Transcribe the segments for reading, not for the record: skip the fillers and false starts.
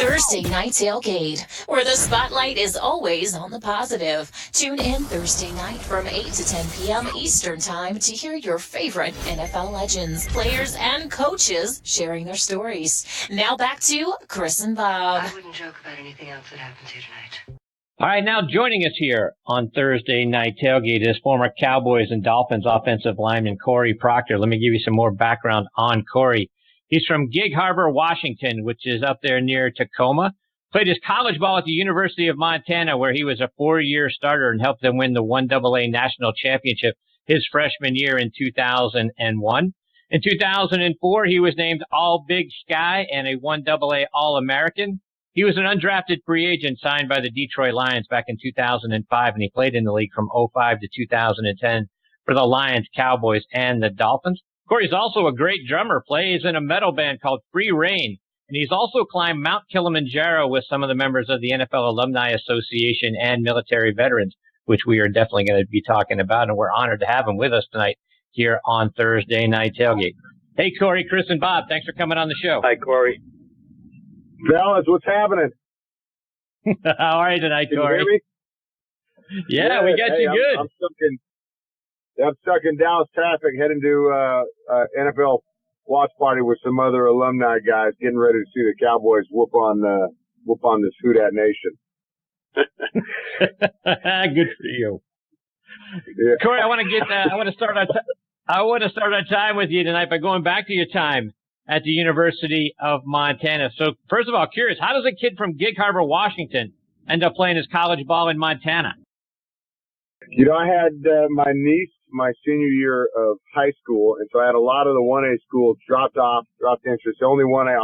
Thursday Night Tailgate, where the spotlight is always on the positive. Tune in Thursday night from 8 to 10 p.m. Eastern Time to hear your favorite NFL legends, players, and coaches sharing their stories. Now back to Chris and Bob. I wouldn't joke about anything else that happens here tonight. All right, now joining us here on Thursday Night Tailgate is former Cowboys and Dolphins offensive lineman Cory Procter. Let me give you some more background on Cory. He's from Gig Harbor, Washington, which is up there near Tacoma. Played his college ball at the University of Montana, where he was a 4-year starter and helped them win the 1AA National Championship his freshman year in 2001. In 2004, he was named All-Big Sky and a 1AA All-American. He was an undrafted free agent signed by the Detroit Lions back in 2005, and he played in the league from 2005 to 2010 for the Lions, Cowboys, and the Dolphins. Cory's also a great drummer, plays in a metal band called Free Reign, and he's also climbed Mount Kilimanjaro with some of the members of the NFL Alumni Association and military veterans, which we are definitely going to be talking about, and we're honored to have him with us tonight here on Thursday Night Tailgate. Hey, Cory, Chris, and Bob, thanks for coming on the show. Hi, Cory. Fellas, what's happening? How are you tonight, Cory? Can you hear me? Yeah, we got you good. I'm stuck in Dallas traffic heading to NFL watch party with some other alumni guys getting ready to see the Cowboys whoop on this Houdat Nation. Good for you. Yeah. Cory, I want to start our time with you tonight by going back to your time at the University of Montana. So first of all, curious, how does a kid from Gig Harbor, Washington end up playing his college ball in Montana? You know, I had my niece my senior year of high school, and so I had a lot of the 1A schools dropped interest. The only one I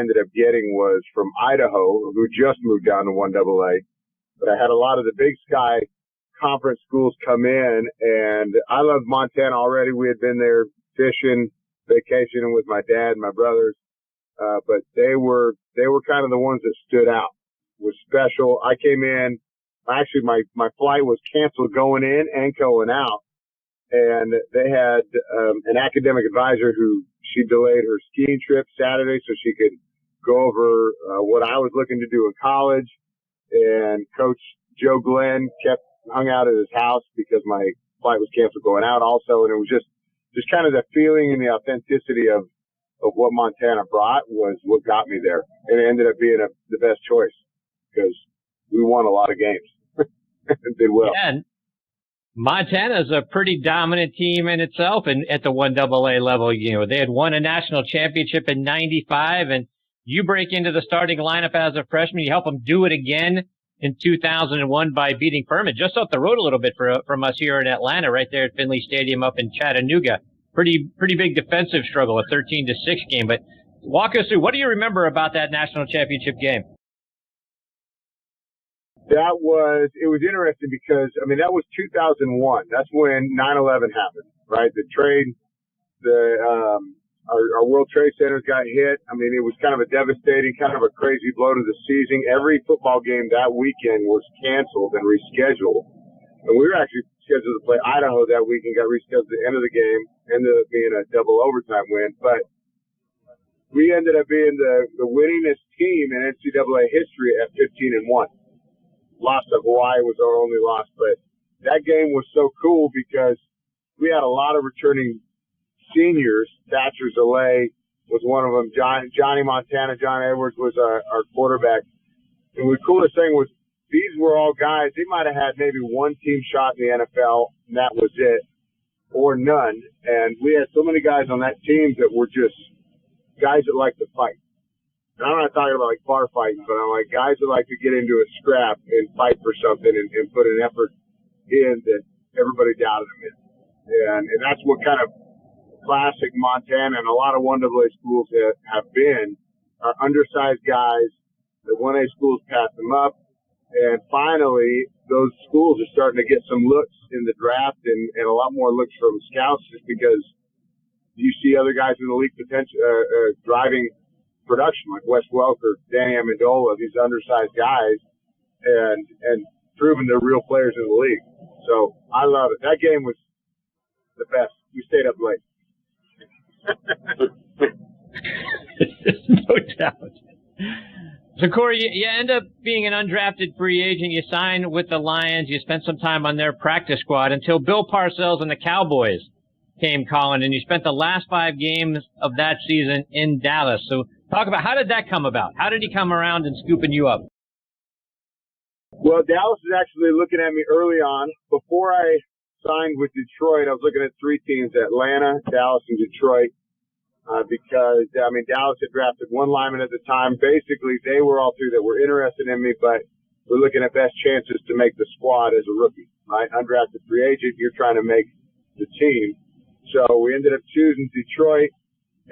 ended up getting was from Idaho, who just moved down to 1AA. But I had a lot of the Big Sky conference schools come in, and I loved Montana already. We had been there fishing, vacationing with my dad and my brothers, but they were kind of the ones that stood out. It was special. I came in. Actually, my flight was canceled going in and going out. And they had an academic advisor who she delayed her skiing trip Saturday so she could go over what I was looking to do in college. And Coach Joe Glenn hung out at his house because my flight was canceled going out also. And it was just kind of the feeling and the authenticity of what Montana brought was what got me there. And it ended up being the best choice because we won a lot of games. Did well. Yeah, Montana's a pretty dominant team in itself, and at the 1AA level, you know, they had won a national championship in '95, and you break into the starting lineup as a freshman. You help them do it again in 2001 by beating Furman just up the road a little bit from us here in Atlanta, right there at Finley Stadium up in Chattanooga. Pretty big defensive struggle, a 13-6 game. But walk us through, what do you remember about that national championship game? It was interesting because, I mean, that was 2001. That's when 9/11 happened, right? The trade, our World Trade Centers got hit. I mean, it was kind of a devastating, kind of a crazy blow to the season. Every football game that weekend was canceled and rescheduled. And we were actually scheduled to play Idaho that weekend, got rescheduled at the end of the game, ended up being a double overtime win. But we ended up being the winningest team in NCAA history at 15-1. Loss of Hawaii was our only loss, but that game was so cool because we had a lot of returning seniors. Thatcher Zalay was one of them. Johnny Montana, John Edwards was our quarterback. And the coolest thing was these were all guys, they might have had maybe one team shot in the NFL, and that was it, or none. And we had so many guys on that team that were just guys that like to fight. And I'm not talking about like bar fighting, but I'm like guys that like to get into a scrap and fight for something and put an effort in that everybody doubted them in. And that's what kind of classic Montana and a lot of 1AA schools have been, are undersized guys. The 1A schools pass them up. And finally, those schools are starting to get some looks in the draft and a lot more looks from scouts just because you see other guys in the league driving production like Wes Welker, Danny Amendola, these undersized guys, and proving they're real players in the league. So I love it. That game was the best. We stayed up late. No doubt. So, Cory, you end up being an undrafted free agent. You signed with the Lions. You spent some time on their practice squad until Bill Parcells and the Cowboys came calling, and you spent the last 5 games of that season in Dallas. So talk about, how did that come about? How did he come around and scooping you up? Well, Dallas is actually looking at me early on. Before I signed with Detroit, I was looking at 3 teams, Atlanta, Dallas, and Detroit. Because, Dallas had drafted 1 lineman at the time. Basically, they were all 3 that were interested in me, but we're looking at best chances to make the squad as a rookie, right? Undrafted free agent, you're trying to make the team. So we ended up choosing Detroit,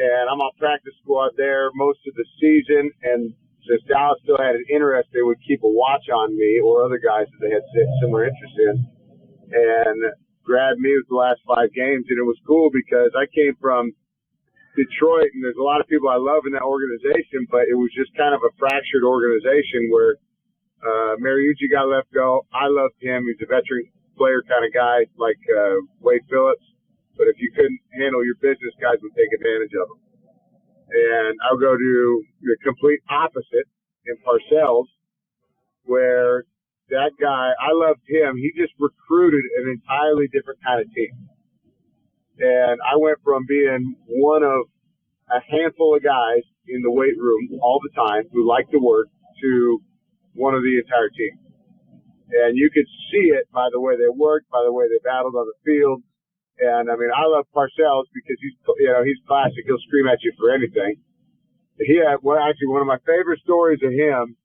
and I'm on practice squad there most of the season. And since Dallas still had an interest, they would keep a watch on me or other guys that they had similar interest in, and grabbed me with the last 5 games. And it was cool because I came from Detroit, and there's a lot of people I love in that organization, but it was just kind of a fractured organization where Mariucci got let go. I loved him. He's a veteran player kind of guy, like Wade Phillips. But if you couldn't handle your business, guys would take advantage of him. And I'll go to the complete opposite in Parcells, where that guy, I loved him. He just recruited an entirely different kind of team. And I went from being one of a handful of guys in the weight room all the time who liked to work to one of the entire team. And you could see it by the way they worked, by the way they battled on the field. And I love Parcells because he's classic. He'll scream at you for anything. He had one of my favorite stories of him.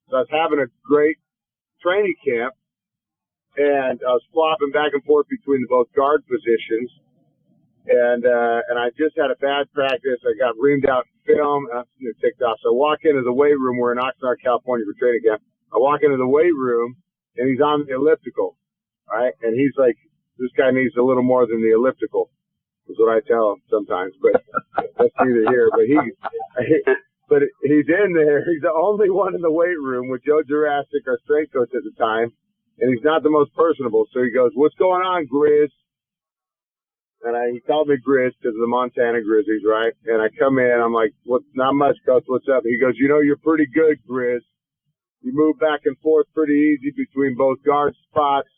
So I was having a great training camp, and I was flopping back and forth between the both guard positions. And I just had a bad practice. I got reamed out in film, and I ticked off. So I walk into the weight room. We're in Oxnard, California for training camp. I walk into the weight room, and he's on the elliptical, right? And he's like, this guy needs a little more than the elliptical, is what I tell him sometimes. But that's neither here. But he's in there. He's the only one in the weight room with Joe Jurassic, our strength coach at the time, and he's not the most personable. So he goes, "What's going on, Grizz?" And he called me Grizz because of the Montana Grizzlies, right? And I come in, I'm like, "What? Not much, Coach. What's up?" He goes, "You're pretty good, Grizz. You move back and forth pretty easy between both guard spots.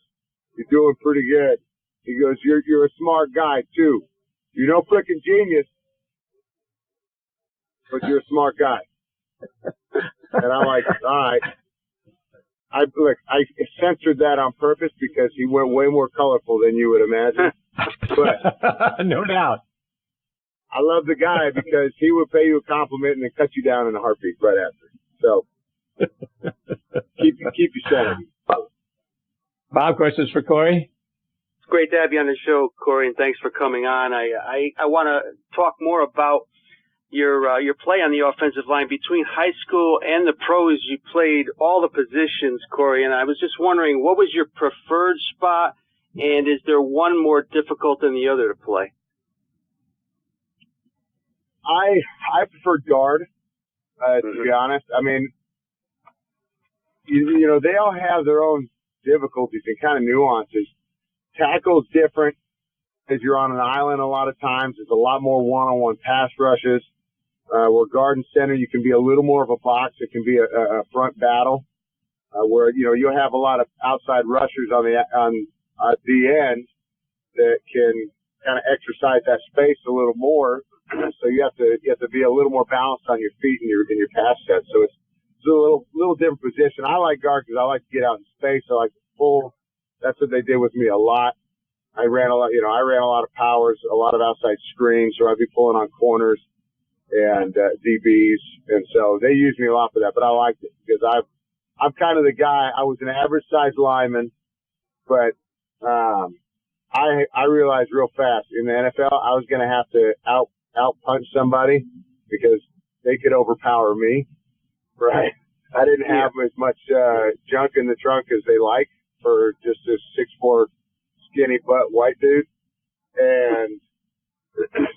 You're doing pretty good." He goes, "You're a smart guy too. You're no freaking genius, but you're a smart guy." And I'm like, "All right." I censored that on purpose because he went way more colorful than you would imagine. But no doubt. I love the guy because he would pay you a compliment and then cut you down in a heartbeat right after. So keep you centered. Bob, questions for Cory? It's great to have you on the show, Cory, and thanks for coming on. I want to talk more about your play on the offensive line. Between high school and the pros, you played all the positions, Cory, and I was just wondering, what was your preferred spot, and is there one more difficult than the other to play? I prefer guard, to be honest. I mean, you know, they all have their own difficulties and kind of nuances. Tackle's different as you're on an island a lot of times. There's a lot more one-on-one pass rushes. Where guard and center, you can be a little more of a box. It can be a front battle, where, you know, you'll have a lot of outside rushers at the end that can kind of exercise that space a little more. So you have to be a little more balanced on your feet in your pass set. So it's a little different position. I like guard because I like to get out in space. I like to pull. That's what they did with me a lot. I ran a lot of powers, a lot of outside screens, so I'd be pulling on corners and DBs, and so they used me a lot for that. But I liked it because I'm kind of the guy. I was an average sized lineman, but I realized real fast in the NFL I was going to have to out punch somebody because they could overpower me. Right? I didn't have as much junk in the trunk as they like for just this 6'4" skinny butt white dude, and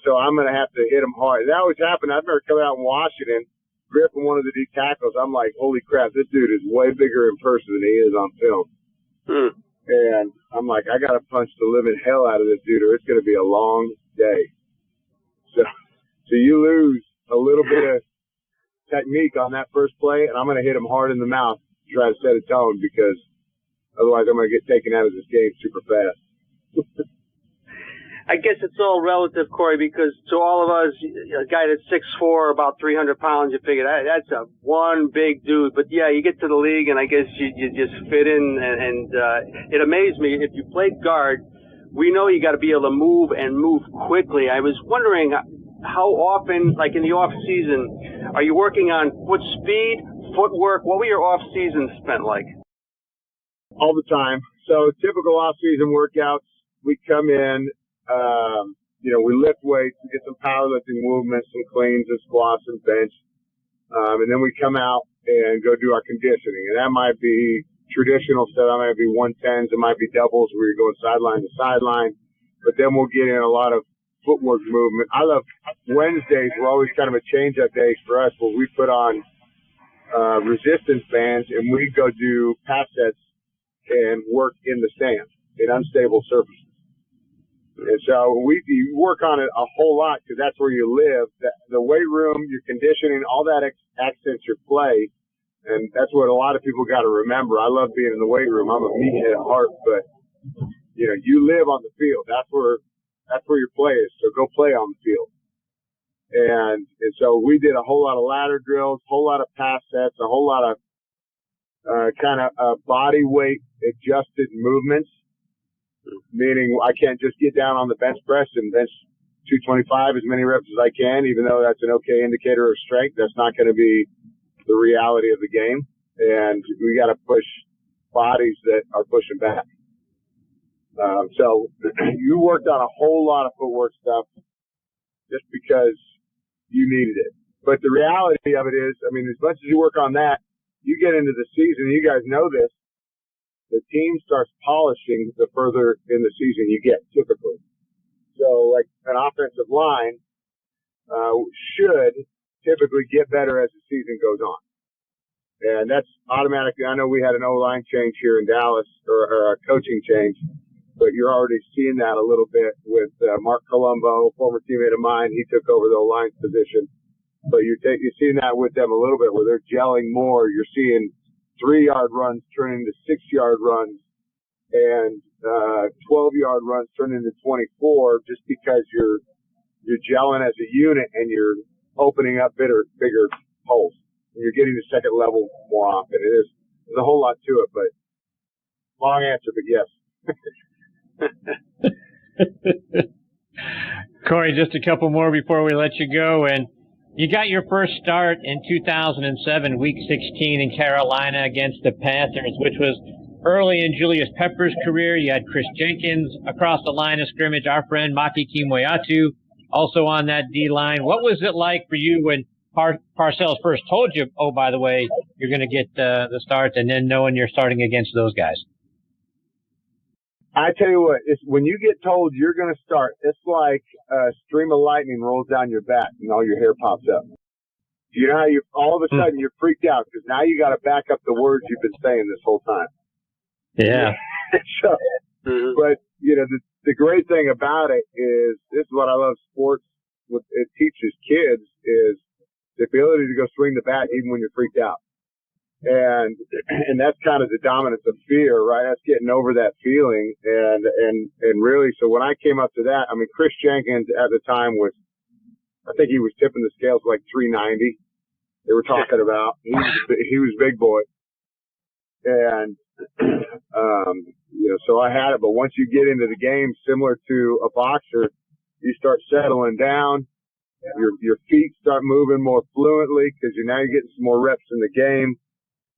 so I'm going to have to hit him hard. That always happened. I remember coming out in Washington, gripping one of the D tackles. I'm like, holy crap, this dude is way bigger in person than he is on film. And I'm like, I got to punch the living hell out of this dude or it's going to be a long day. So you lose a little bit of technique on that first play, and I'm going to hit him hard in the mouth to try to set a tone, because otherwise I'm going to get taken out of this game super fast. I guess it's all relative, Cory, because to all of us, a guy that's 6'4", about 300 pounds, you figure that's a one big dude. But yeah, you get to the league, and I guess you just fit in. And it amazed me. If you played guard, we know you got to be able to move and move quickly. I was wondering how often, like in the off season, are you working on foot speed, footwork? What were your off seasons spent like? All the time. So typical off season workouts, we come in. We lift weights, we get some powerlifting movements, some cleans and squats and bench. And then we come out and go do our conditioning. And that might be traditional stuff. That might be 110s. It might be doubles where you're going sideline to sideline. But then we'll get in a lot of footwork movement. I love Wednesdays. We're always kind of a change-up days for us where we put on resistance bands and we go do pass sets and work in the stand in unstable surfaces. And so you work on it a whole lot because that's where you live. The weight room, your conditioning, all that accents your play. And that's what a lot of people got to remember. I love being in the weight room. I'm a meathead at heart, but you live on the field. That's where your play is. So go play on the field. And so we did a whole lot of ladder drills, a whole lot of pass sets, a whole lot of body weight adjusted movements. Meaning I can't just get down on the bench press and bench 225 as many reps as I can, even though that's an okay indicator of strength. That's not going to be the reality of the game. And we got to push bodies that are pushing back. So you worked on a whole lot of footwork stuff just because you needed it. But the reality of it is, as much as you work on that, you get into the season, you guys know this, the team starts polishing the further in the season you get, typically. So, like an offensive line should typically get better as the season goes on. And that's automatically, I know we had an O-line change here in Dallas, or a coaching change, but you're already seeing that a little bit with Mark Colombo, former teammate of mine. He took over the O-line position. But you're seeing that with them a little bit where they're gelling more. You're seeing 3-yard runs turn into 6-yard runs and 12-yard runs turn into 24 just because you're gelling as a unit and you're opening up bigger holes. And you're getting to second level more often. There's a whole lot to it, but long answer, but yes. Cory, just a couple more before we let you go. And you got your first start in 2007, Week 16 in Carolina against the Panthers, which was early in Julius Pepper's career. You had Chris Jenkins across the line of scrimmage, our friend Maki Kimoyatu also on that D-line. What was it like for you when Parcells first told you, oh, by the way, you're going to get the start, and then knowing you're starting against those guys? I tell you what, when you get told you're going to start, it's like a stream of lightning rolls down your back and all your hair pops up. You know how all of a sudden you're freaked out because now you got to back up the words you've been saying this whole time. Yeah. So, but the great thing about it is, this is what I love sports. What it teaches kids is the ability to go swing the bat even when you're freaked out. And that's kind of the dominance of fear, right? That's getting over that feeling. And really, so when I came up to that, Chris Jenkins at the time I think he was tipping the scales like 390. They were talking about, he was big boy. And, so I had it, but once you get into the game, similar to a boxer, you start settling down. Your feet start moving more fluently because now you're getting some more reps in the game.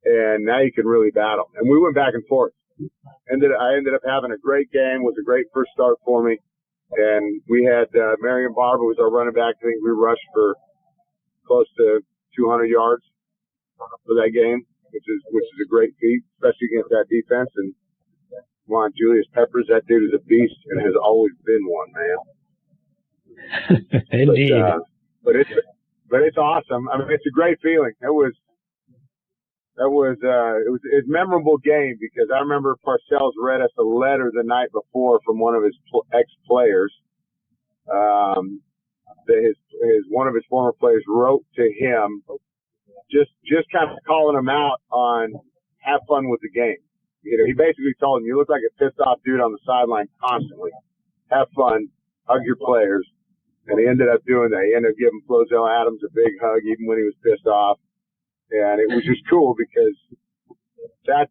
And now you can really battle. And we went back and forth. I ended up having a great game. Was a great first start for me. And we had Marion Barber was our running back. I think we rushed for close to 200 yards for that game, which is a great feat, especially against that defense. And come on, Julius Peppers, that dude is a beast and has always been one, man. Indeed. But it's awesome. It's a great feeling. It was a memorable game because I remember Parcells read us a letter the night before from one of his ex-players. One of his former players wrote to him just kind of calling him out on have fun with the game. You know, he basically told him, you look like a pissed off dude on the sideline constantly. Have fun, hug your players. And he ended up doing that. He ended up giving Flozell Adams a big hug even when he was pissed off. And it was just cool because that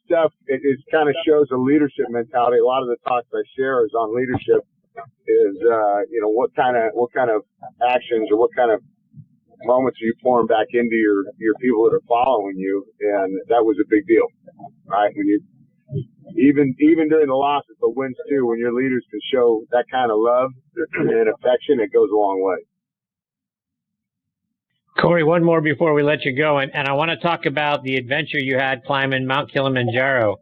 stuff, it kind of shows a leadership mentality. A lot of the talks I share is on leadership is, you know, what kind of actions or what kind of moments are you pouring back into your people that are following you. And that was a big deal, right? When you, even during the losses, but wins too, when your leaders can show that kind of love and affection, it goes a long way. Cory, one more before we let you go, and I want to talk about the adventure you had climbing Mount Kilimanjaro.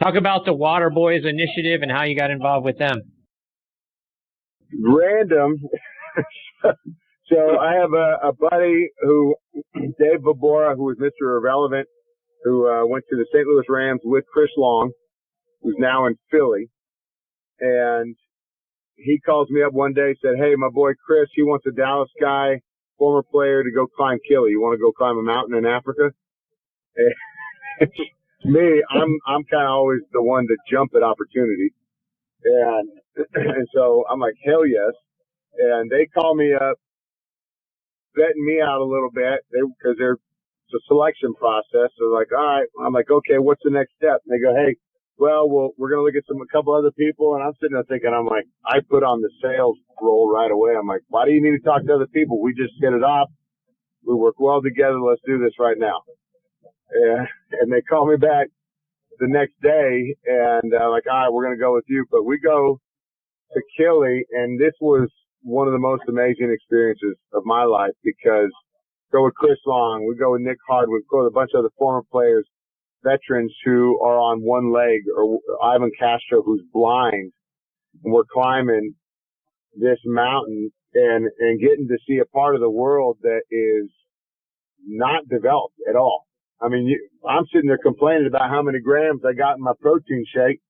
Talk about the Waterboys initiative and how you got involved with them. Random. So I have a buddy who, Dave Vabora, who was Mr. Irrelevant, who went to the St. Louis Rams with Chris Long, who's now in Philly. And he calls me up one day, said, hey, my boy Chris, he wants a Dallas guy, former player, to go climb Kili. You want to go climb a mountain in Africa? And me, I'm kind of always the one to jump at opportunity. And so I'm like, hell yes. And they call me up, vetting me out a little bit because it's a selection process. So like, all right. I'm like, okay, what's the next step? And they go, hey, well, we're going to look at a couple other people. And I'm sitting there thinking, I'm like, I put on the sales role right away. I'm like, why do you need to talk to other people? We just hit it off. We work well together. Let's do this right now. And they call me back the next day and like, all right, we're going to go with you. But we go to Kili, and this was one of the most amazing experiences of my life because go with Chris Long, we go with Nick Hardwood, go with a bunch of other former players, veterans who are on one leg, or Ivan Castro who's blind, and we're climbing this mountain and getting to see a part of the world that is not developed at all. I mean, I'm sitting there complaining about how many grams I got in my protein shake,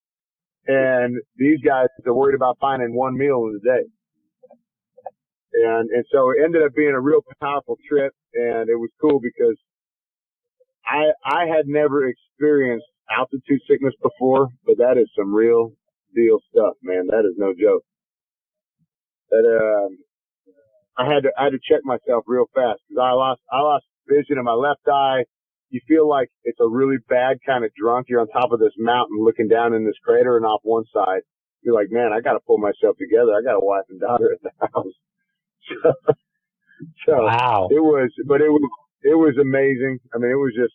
and these guys are worried about finding one meal in a day. And so it ended up being a real powerful trip, and it was cool because I had never experienced altitude sickness before, but that is some real deal stuff, man. That is no joke. That I had to check myself real fast because I lost vision in my left eye. You feel like it's a really bad kind of drunk. You're on top of this mountain looking down in this crater, and off one side, you're like, man, I got to pull myself together. I got a wife and daughter at the house. So wow. It was amazing. I mean, it was just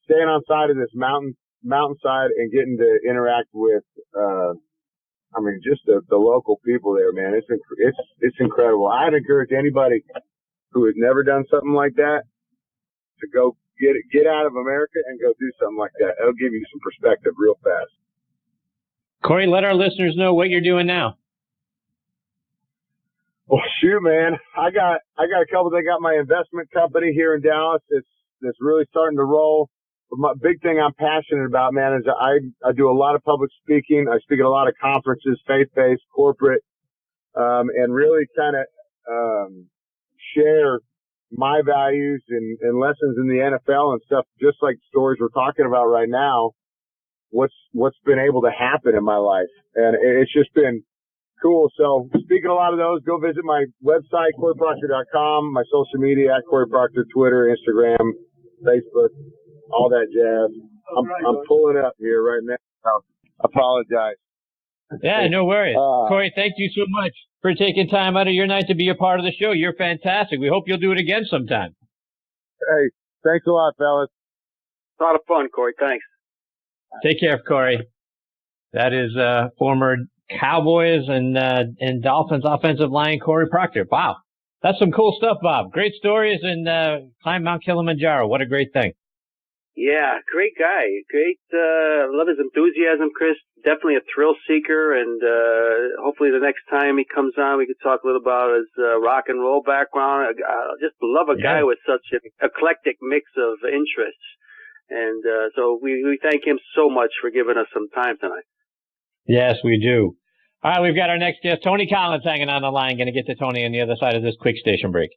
staying on side of this mountainside and getting to interact with, I mean, just the local people there, man. It's incredible. I'd encourage anybody who has never done something like that to go get out of America and go do something like that. It'll give you some perspective real fast. Cory, let our listeners know what you're doing now. Well, shoot, man, I got a couple. They got my investment company here in Dallas. It's really starting to roll. But my big thing I'm passionate about, man, is I do a lot of public speaking. I speak at a lot of conferences, faith-based, corporate, and really kind of share my values and lessons in the NFL and stuff, just like stories we're talking about right now. What's been able to happen in my life, and it's just been cool. So speaking of a lot of those, go visit my website, CoryProcter.com, my social media at Cory Procter, Twitter, Instagram, Facebook, all that jazz. I'm pulling up here right now. Apologize. Yeah, no worries. Cory, thank you so much for taking time out of your night to be a part of the show. You're fantastic. We hope you'll do it again sometime. Hey, thanks a lot, fellas. A lot of fun, Cory. Thanks. Take care, Cory. That is former Cowboys and Dolphins offensive line Cory Procter. Wow. That's some cool stuff, Bob. Great stories and climb Mount Kilimanjaro. What a great thing. Yeah, great guy. Great. Love his enthusiasm, Chris. Definitely a thrill seeker, and hopefully the next time he comes on, we could talk a little about his rock and roll background. Just love a guy with such an eclectic mix of interests, and so we thank him so much for giving us some time tonight. Yes, we do. All right, we've got our next guest, Tony Collins, hanging on the line. Going to get to Tony on the other side of this quick station break.